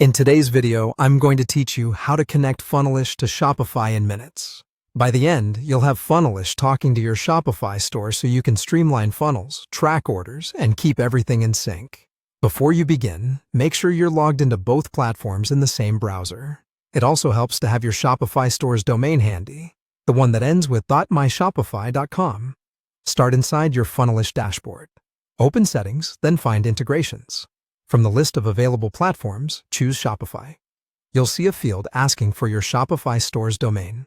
In today's video, I'm going to teach you how to connect Funnelish to Shopify in minutes. By the end, you'll have Funnelish talking to your Shopify store so you can streamline funnels, track orders, and keep everything in sync. Before you begin, make sure you're logged into both platforms in the same browser. It also helps to have your Shopify store's domain handy, the one that ends with .myshopify.com. Start inside your Funnelish dashboard. Open Settings, then find Integrations. From the list of available platforms, choose Shopify. You'll see a field asking for your Shopify store's domain.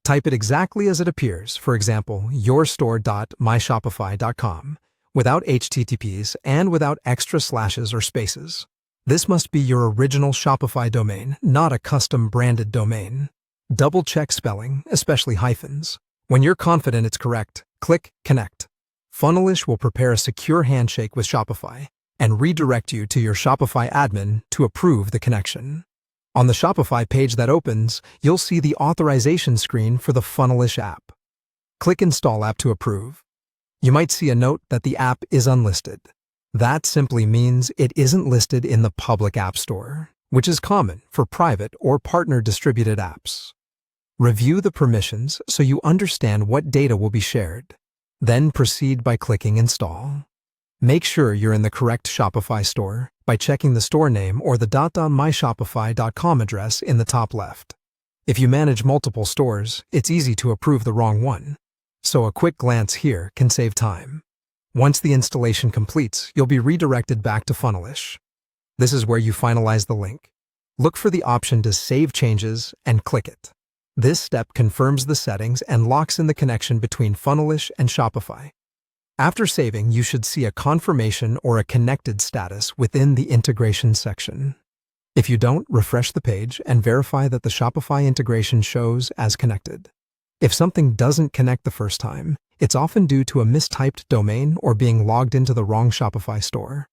Type it exactly as it appears, for example, yourstore.myshopify.com, without HTTPs and without extra slashes or spaces. This must be your original Shopify domain, not a custom branded domain. Double-check spelling, especially hyphens. When you're confident it's correct, click Connect. Funnelish will prepare a secure handshake with Shopify and redirect you to your Shopify admin to approve the connection. On the Shopify page that opens, you'll see the authorization screen for the Funnelish app. Click Install App to approve. You might see a note that the app is unlisted. That simply means it isn't listed in the public app store, which is common for private or partner-distributed apps. Review the permissions so you understand what data will be shared. Then proceed by clicking Install. Make sure you're in the correct Shopify store by checking the store name or the .myshopify.com address in the top left. If you manage multiple stores, it's easy to approve the wrong one, so a quick glance here can save time. Once the installation completes, you'll be redirected back to Funnelish. This is where you finalize the link. Look for the option to save changes and click it. This step confirms the settings and locks in the connection between Funnelish and Shopify. After saving, you should see a confirmation or a connected status within the integration section. If you don't, refresh the page and verify that the Shopify integration shows as connected. If something doesn't connect the first time, it's often due to a mistyped domain or being logged into the wrong Shopify store.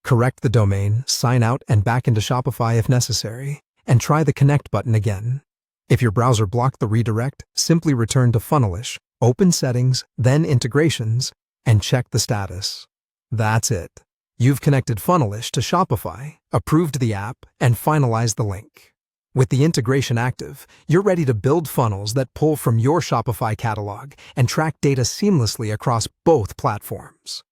Correct the domain, sign out and back into Shopify if necessary, and try the Connect button again. If your browser blocked the redirect, simply return to Funnelish, open Settings, then Integrations, and check the status. That's it. You've connected Funnelish to Shopify, approved the app, and finalized the link. With the integration active, you're ready to build funnels that pull from your Shopify catalog and track data seamlessly across both platforms.